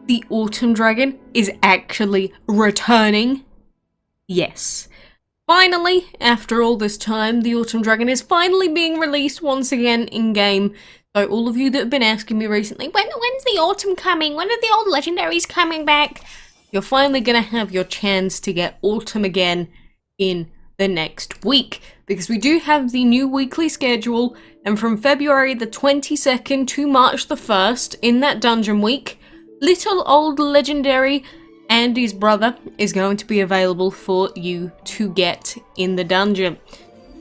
the Autumn Dragon is actually returning. Yes. Finally, after all this time, the Autumn Dragon is finally being released once again in-game. So all of you that have been asking me recently, when's the Autumn coming? When are the old legendaries coming back? You're finally going to have your chance to get Autumn again in the next week. Because we do have the new weekly schedule, and from February the 22nd to March the 1st, in that dungeon week, little old legendary Andy's brother is going to be available for you to get in the dungeon.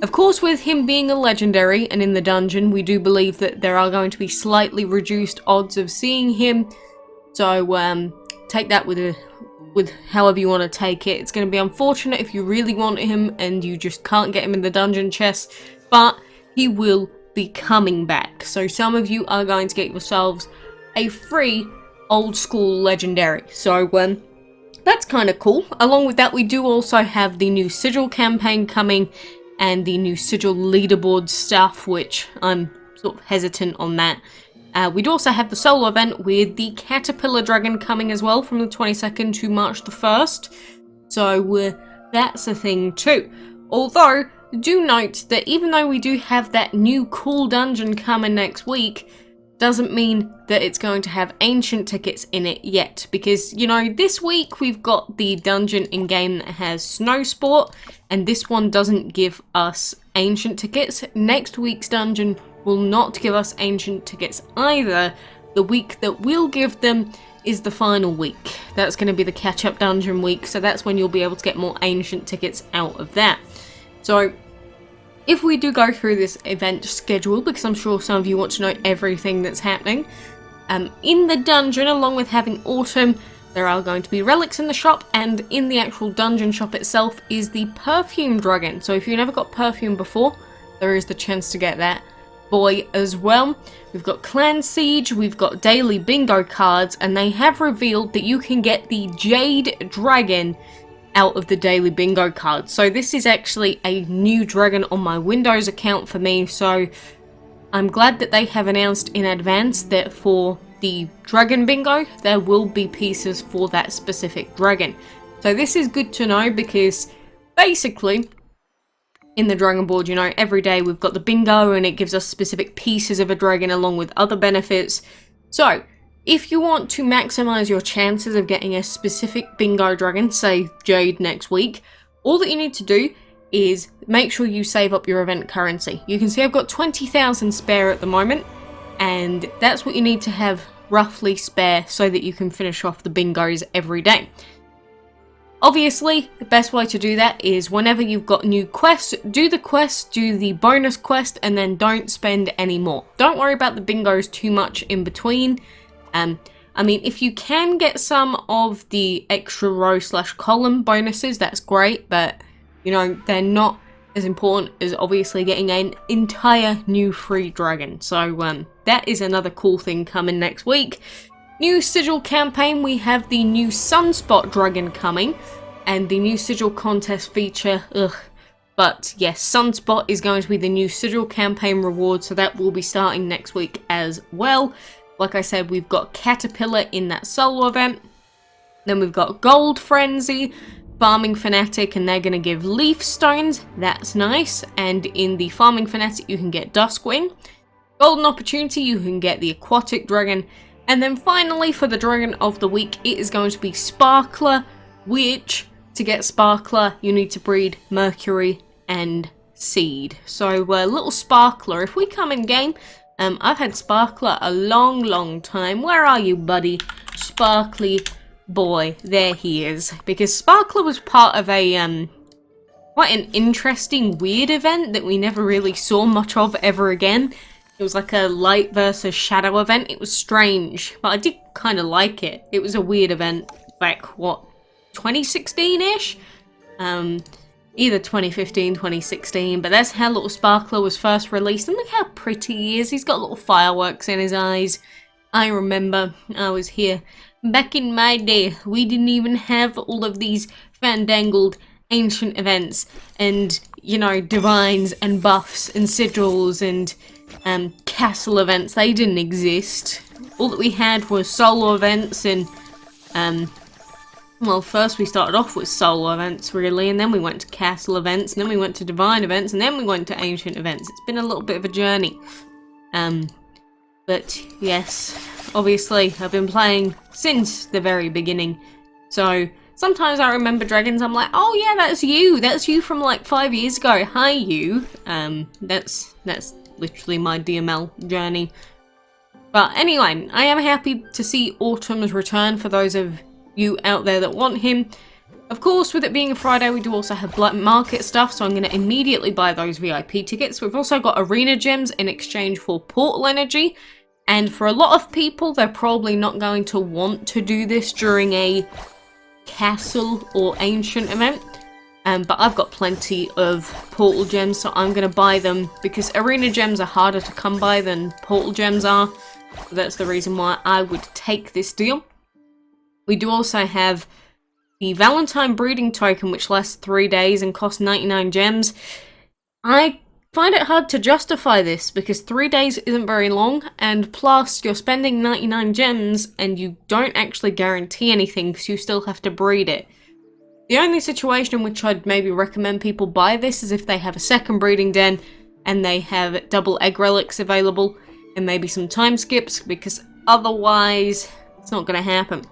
Of course, with him being a legendary and in the dungeon, we do believe that there are going to be slightly reduced odds of seeing him. So take that with however you want to take it. It's going to be unfortunate if you really want him and you just can't get him in the dungeon chest, but he will be coming back. So some of you are going to get yourselves a free old school legendary. So that's kind of cool. Along with that, we do also have the new Sigil campaign coming and the new Sigil leaderboard stuff, which I'm sort of hesitant on that. We'd also have the solo event with the Caterpillar Dragon coming as well from the 22nd to March the 1st. So that's a thing too. Although, do note that even though we do have that new cool dungeon coming next week, doesn't mean that it's going to have ancient tickets in it yet. Because, you know, this week we've got the dungeon in-game that has SUNSPOT, and this one doesn't give us ancient tickets. Next week's dungeon will not give us ancient tickets either. The week that will give them is the final week. That's going to be the catch-up dungeon week, so that's when you'll be able to get more ancient tickets out of that. So if we do go through this event schedule, because I'm sure some of you want to know everything that's happening, in the dungeon, along with having Autumn, there are going to be relics in the shop, and in the actual dungeon shop itself is the Perfume Dragon. So if you've never got Perfume before, there is the chance to get that boy as well. We've got Clan Siege, we've got daily bingo cards, and they have revealed that you can get the Jade Dragon out of the daily bingo cards. So this is actually a new dragon on my Windows account for me, so I'm glad that they have announced in advance that for the dragon bingo there will be pieces for that specific dragon. So this is good to know, because basically in the dragon board, you know, every day we've got the bingo and it gives us specific pieces of a dragon along with other benefits. So if you want to maximize your chances of getting a specific bingo dragon, say Jade next week, all that you need to do is make sure you save up your event currency. You can see I've got 20,000 spare at the moment, and that's what you need to have roughly spare so that you can finish off the bingos every day. Obviously, the best way to do that is whenever you've got new quests, do the quest, do the bonus quest, and then don't spend any more. Don't worry about the bingos too much in between. I mean, if you can get some of the extra row/column bonuses, that's great, but, you know, they're not as important as obviously getting an entire new free dragon. So, that is another cool thing coming next week. New Sigil campaign, we have the new SUNSPOT dragon coming, and the new Sigil contest feature, But yes, SUNSPOT is going to be the new Sigil campaign reward, so that will be starting next week as well. Like I said, we've got Caterpillar in that solo event. Then we've got Gold Frenzy, Farming Fanatic, and they're going to give Leaf Stones. That's nice. And in the Farming Fanatic, you can get Duskwing. Golden Opportunity, you can get the Aquatic Dragon. And then finally, for the Dragon of the Week, it is going to be Sparkler, which, to get Sparkler, you need to breed Mercury and Seed. So, little Sparkler, if we come in game, I've had Sparkler a long time. Where are you, buddy? Sparkly boy. There he is. Because Sparkler was part of a, quite an interesting, weird event that we never really saw much of ever again. It was like a light versus shadow event. It was strange, but I did kind of like it. It was a weird event back, what, 2016-ish? Either 2015, 2016, but that's how little Sparkler was first released, and look how pretty he is. He's got little fireworks in his eyes. I remember I was here back in my day. We didn't even have all of these fandangled ancient events and, you know, divines and buffs and sigils and castle events. They didn't exist. All that we had was solo events and Well, first we started off with solo events, really, and then we went to castle events, and then we went to divine events, and then we went to ancient events. It's been a little bit of a journey. But yes, obviously I've been playing since the very beginning, so sometimes I remember dragons, I'm like, oh yeah, that's you from like 5 years ago, hi you. That's literally my DML journey. But anyway, I am happy to see Autumn's return for those of you out there that want him. Of course, with it being a Friday, we do also have black market stuff, so I'm going to immediately buy those VIP tickets. We've also got arena gems in exchange for portal energy, and for a lot of people, they're probably not going to want to do this during a castle or ancient event. But I've got plenty of portal gems, so I'm going to buy them because arena gems are harder to come by than portal gems are. So that's the reason why I would take this deal. We do also have the Valentine breeding token, which lasts 3 days and costs 99 gems. I find it hard to justify this because 3 days isn't very long, and plus you're spending 99 gems and you don't actually guarantee anything because you still have to breed it. The only situation in which I'd maybe recommend people buy this is if they have a second breeding den and they have double egg relics available and maybe some time skips, because otherwise it's not going to happen.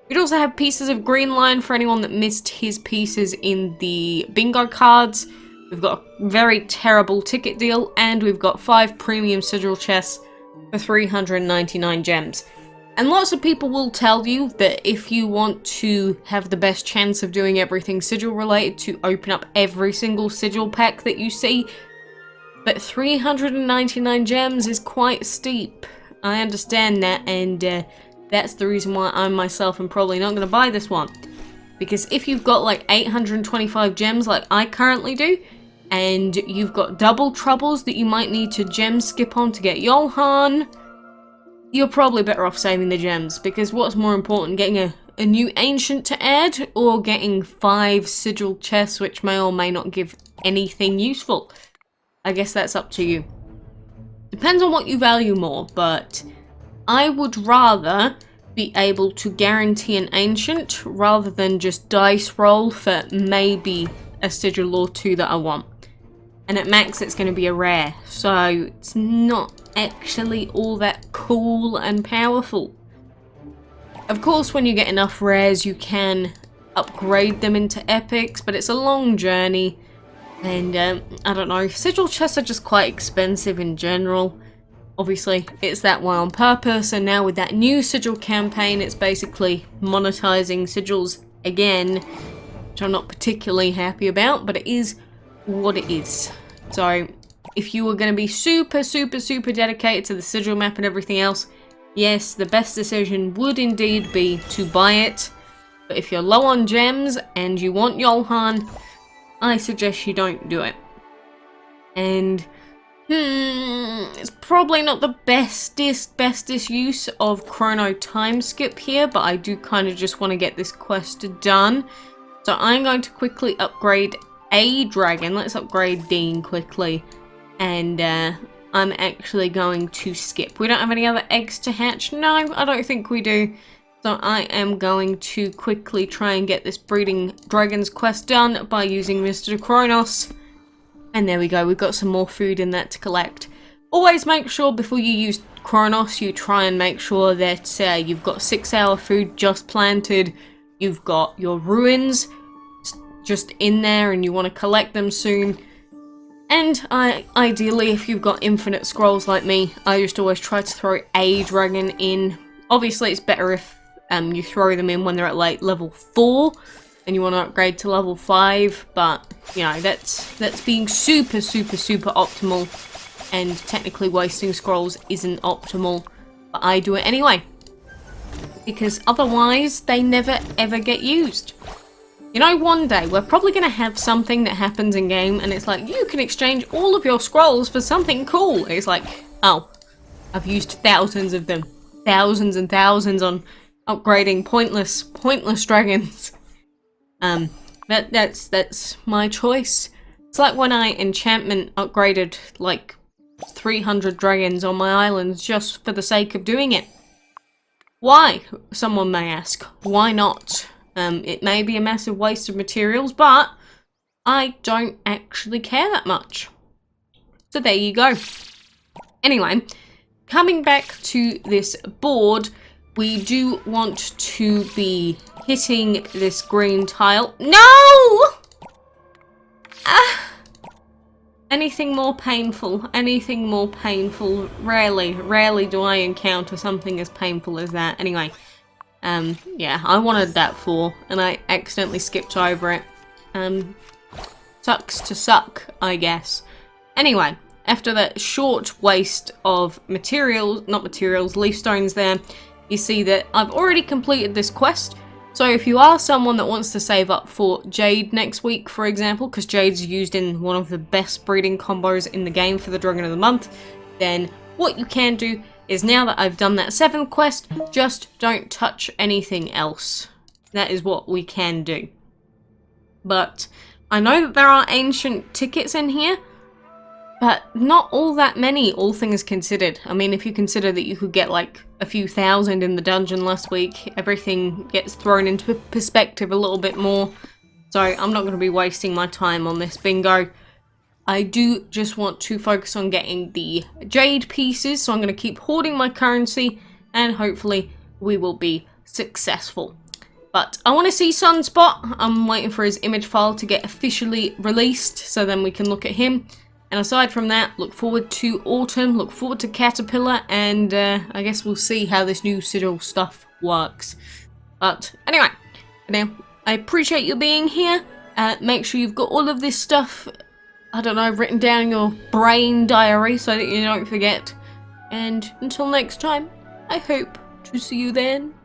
We'd also have pieces of green line for anyone that missed his pieces in the bingo cards. We've got a very terrible ticket deal, and we've got 5 premium sigil chests for 399 gems. And lots of people will tell you that if you want to have the best chance of doing everything sigil related, to open up every single sigil pack that you see, but 399 gems is quite steep. I understand that, and that's the reason why I myself am probably not going to buy this one. Because if you've got like 825 gems like I currently do, and you've got double troubles that you might need to gem skip on to get Johan, you're probably better off saving the gems. Because what's more important, getting a new ancient to add, or getting 5 sigil chests which may or may not give anything useful? I guess that's up to you. Depends on what you value more, but I would rather be able to guarantee an ancient rather than just dice roll for maybe a sigil or 2 that I want. And at max it's going to be a rare, so it's not actually all that cool and powerful. Of course, when you get enough rares you can upgrade them into epics, but it's a long journey. And I don't know, sigil chests are just quite expensive in general. Obviously, it's that way on purpose, and now with that new Sigil campaign, it's basically monetizing sigils again, which I'm not particularly happy about, but it is what it is. So, if you were going to be super dedicated to the sigil map and everything else, yes, the best decision would indeed be to buy it. But if you're low on gems and you want Johan, I suggest you don't do it. And it's probably not the bestest use of chrono time skip here, but I do kind of just want to get this quest done. So I'm going to quickly upgrade a dragon. Let's upgrade Dean quickly. And I'm actually going to skip. We don't have any other eggs to hatch? No, I don't think we do. So I am going to quickly try and get this breeding dragons quest done by using Mr. Kronos. And there we go, we've got some more food in that to collect. Always make sure before you use Kronos, you try and make sure that you've got 6-hour food just planted. You've got your ruins just in there and you want to collect them soon. And ideally, if you've got infinite scrolls like me, I just always try to throw a dragon in. Obviously, it's better if you throw them in when they're at like level 4 and you want to upgrade to level 5, but you know, that's being super optimal, and technically wasting scrolls isn't optimal, but I do it anyway because otherwise they never ever get used. You know, one day we're probably going to have something that happens in game and it's like, you can exchange all of your scrolls for something cool. It's like, oh, I've used thousands of them, thousands and thousands on upgrading pointless dragons. That's my choice. It's like when I enchantment upgraded like 300 dragons on my islands just for the sake of doing it. Why? Someone may ask. Why not? It may be a massive waste of materials, but I don't actually care that much. So there you go. Anyway, coming back to this board, we do want to be hitting this green tile. No! Anything more painful? Anything more painful? Rarely do I encounter something as painful as that. Anyway, yeah, I wanted that 4, and I accidentally skipped over it. Sucks to suck, I guess. Anyway, after that short waste of materials, not materials, leaf stones there, you see that I've already completed this quest. So if you are someone that wants to save up for Jade next week, for example, because Jade's used in one of the best breeding combos in the game for the Dragon of the Month, then what you can do is, now that I've done that 7th quest, just don't touch anything else. That is what we can do. But I know that there are ancient tickets in here, but not all that many, all things considered. I mean, if you consider that you could get like a few thousand in the dungeon last week, everything gets thrown into perspective a little bit more. So I'm not going to be wasting my time on this bingo. I do just want to focus on getting the jade pieces, so I'm going to keep hoarding my currency, and hopefully we will be successful. But I want to see Sunspot. I'm waiting for his image file to get officially released, so then we can look at him. And aside from that, look forward to Autumn, look forward to Caterpillar, and I guess we'll see how this new Sigil stuff works. But anyway, I appreciate you being here. Make sure you've got all of this stuff, I don't know, written down in your brain diary so that you don't forget. And until next time, I hope to see you then.